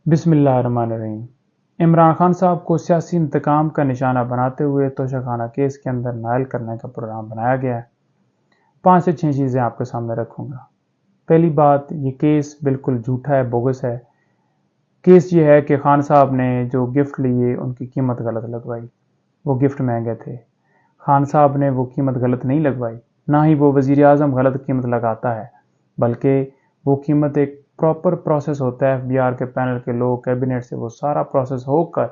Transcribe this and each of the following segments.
बिस्मिल्लाहिर्रहमानिर्रहीम। इमरान खान साहब को सियासी इंतकाम का निशाना बनाते हुए तोशाखाना केस के अंदर नायल करने का प्रोग्राम बनाया गया है। 5 से 6 चीज़ें आपके सामने रखूंगा। पहली बात, ये केस बिल्कुल झूठा है, बोगस है। केस ये है कि खान साहब ने जो गिफ्ट लिए उनकी कीमत गलत लगवाई। वो गिफ्ट महंगे थे। खान साहब ने वो कीमत गलत नहीं लगवाई, ना ही वो वज़ीर आज़म गलत कीमत लगाता है, बल्कि वो कीमत एक प्रॉपर प्रोसेस होता है। FBR के पैनल के लोग, कैबिनेट से वो सारा प्रोसेस होकर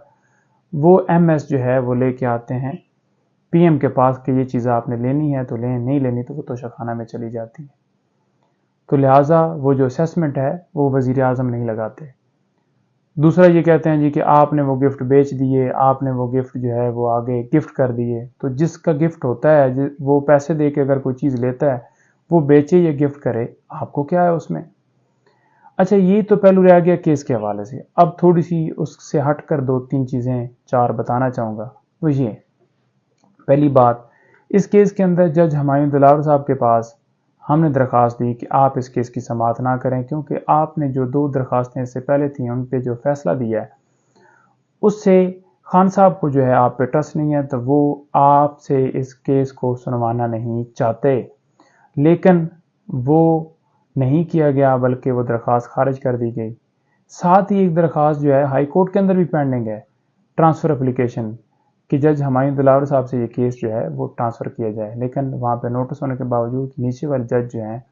वो MS जो है वो लेके आते हैं PM के पास कि ये चीज़ आपने लेनी है तो लें, नहीं लेनी तो वो तोशाखाना में चली जाती है। तो लिहाजा वो जो असेसमेंट है वो वज़ीर आज़म नहीं लगाते। दूसरा ये कहते हैं जी कि आपने वो गिफ्ट बेच दिए, आपने वो गिफ्ट जो है वो आगे गिफ्ट कर दिए। तो जिसका गिफ्ट होता है वो पैसे दे के अगर कोई चीज़ लेता है, वो बेचे या गिफ्ट करे, आपको क्या है उसमें। अच्छा, ये तो पहलू रह गया केस के हवाले से। अब थोड़ी सी उससे हट कर 2-3 चीज़ें 4 बताना चाहूँगा। वो ये, पहली बात, इस केस के अंदर जज हुमायूं दिलावर साहब के पास हमने दरख्वास्त दी कि आप इस केस की समाअत ना करें, क्योंकि आपने जो 2 दरख्वास्तें इससे पहले थी उन पे जो फैसला दिया है उससे खान साहब को जो है आप पे ट्रस्ट नहीं है, तो वो आपसे इस केस को सुनवाना नहीं चाहते। लेकिन वो नहीं किया गया, बल्कि वो दरख्वास्त खारिज कर दी गई। साथ ही एक दरख्वास्त जो है हाई कोर्ट के अंदर भी पेंडिंग है, ट्रांसफ़र एप्लीकेशन, कि जज हुमायूं दिलावर साहब से ये केस जो है वो ट्रांसफ़र किया जाए। लेकिन वहाँ पे नोटिस होने के बावजूद नीचे वाले जज जो हैं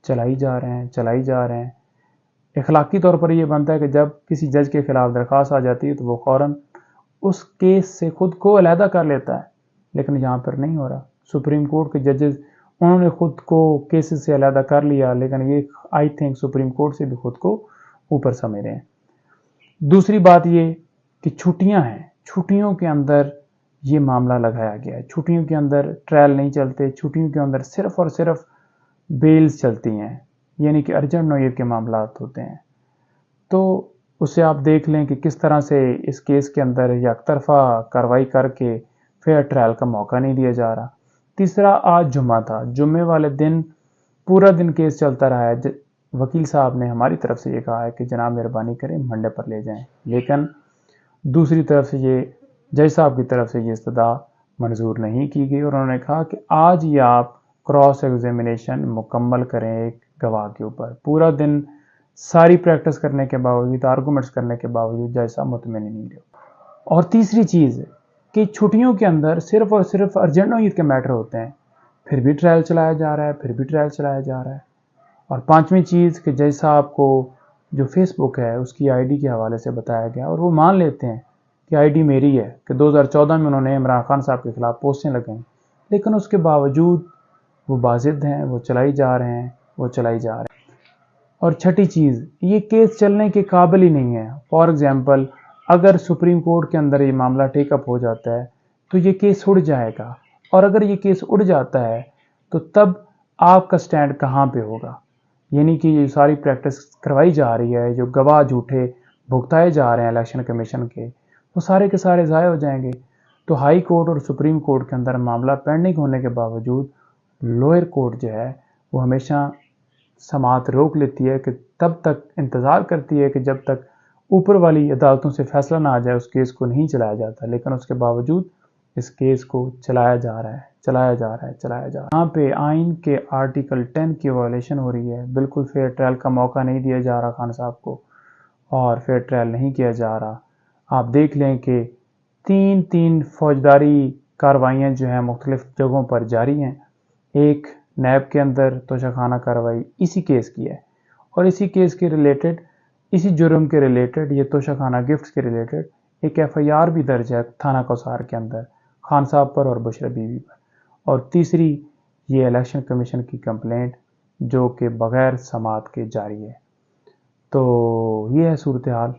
चलाई जा रहे हैं। इखलाकी तौर पर ये बनता है कि जब किसी जज के खिलाफ दरख्वास्त आ जाती है तो वो फ़ौरन उस केस से खुद को अलहदा कर लेता है, लेकिन यहाँ पर नहीं हो रहा। सुप्रीम कोर्ट के जजेस उन्होंने खुद को केसेस से अलहदा कर लिया, लेकिन ये आई थिंक सुप्रीम कोर्ट से भी खुद को ऊपर समझ रहे हैं। दूसरी बात ये कि छुट्टियां हैं, छुट्टियों के अंदर ये मामला लगाया गया है। छुट्टियों के अंदर ट्रायल नहीं चलते, छुट्टियों के अंदर सिर्फ और सिर्फ बेल्स चलती हैं, यानी कि अर्जेंट नोयत के मामला होते हैं। तो उससे आप देख लें कि किस तरह से इस केस के अंदर यकतरफा कार्रवाई करके फेयर ट्रायल का मौका नहीं दिया जा रहा। तीसरा, आज जुम्मा था, जुम्मे वाले दिन पूरा दिन केस चलता रहा है। वकील साहब ने हमारी तरफ से ये कहा है कि जनाब मेहरबानी करें मंडे पर ले जाएं, लेकिन दूसरी तरफ से ये जज साहब की तरफ से ये इस्तदा मंजूर नहीं की गई और उन्होंने कहा कि आज ही आप क्रॉस एग्जामिनेशन मुकम्मल करें एक गवाह के ऊपर। पूरा दिन सारी प्रैक्टिस करने के बावजूद, आर्गूमेंट्स करने के बावजूद जज साहब मुतमिन नहीं रहे। और तीसरी चीज़ कि छुट्टियों के अंदर सिर्फ और सिर्फ अर्जेंट नोयत के मैटर होते हैं, फिर भी ट्रायल चलाया जा रहा है। और पांचवी चीज़ कि जज साहब को जो फेसबुक है उसकी ID के हवाले से बताया गया और वो मान लेते हैं कि ID मेरी है, कि 2014 में उन्होंने इमरान खान साहब के खिलाफ पोस्टें लगाई, लेकिन उसके बावजूद वो बाजिद हैं, वो चलाई जा रहे हैं। और छठी चीज़, ये केस चलने के काबिल ही नहीं है। फॉर एग्जांपल, अगर सुप्रीम कोर्ट के अंदर ये मामला टेकअप हो जाता है तो ये केस उड़ जाएगा, और अगर ये केस उड़ जाता है तो तब आपका स्टैंड कहाँ पे होगा। यानी कि ये सारी प्रैक्टिस करवाई जा रही है, जो गवाह झूठे भुगताए जा रहे हैं इलेक्शन कमीशन के, वो सारे के सारे ज़ाय हो जाएंगे। तो हाई कोर्ट और सुप्रीम कोर्ट के अंदर मामला पेंडिंग होने के बावजूद लोअर कोर्ट जो है वो हमेशा समाअत रोक लेती है, कि तब तक इंतज़ार करती है कि जब तक ऊपर वाली अदालतों से फैसला ना आ जाए उस केस को नहीं चलाया जाता। लेकिन उसके बावजूद इस केस को चलाया जा रहा है। यहाँ पे आइन के आर्टिकल 10 की वायलेशन हो रही है। बिल्कुल फेयर ट्रायल का मौका नहीं दिया जा रहा खान साहब को, और फेयर ट्रायल नहीं किया जा रहा। आप देख लें कि 3 फौजदारी कार्रवाइयाँ जो हैं मुख्तलिफ जगहों पर जारी हैं। एक नैब के अंदर तोशाखाना कार्रवाई इसी केस की है, और इसी केस के रिलेटेड, इसी जुर्म के रिलेटेड, ये तोशाखाना गिफ्ट्स के रिलेटेड एक FIR भी दर्ज है थाना कौसार के अंदर खान साहब पर और बुशरा बीवी पर। और तीसरी, ये इलेक्शन कमीशन की कंप्लेंट जो कि बग़ैर समाअत के जारी है। तो ये है सूरत हाल।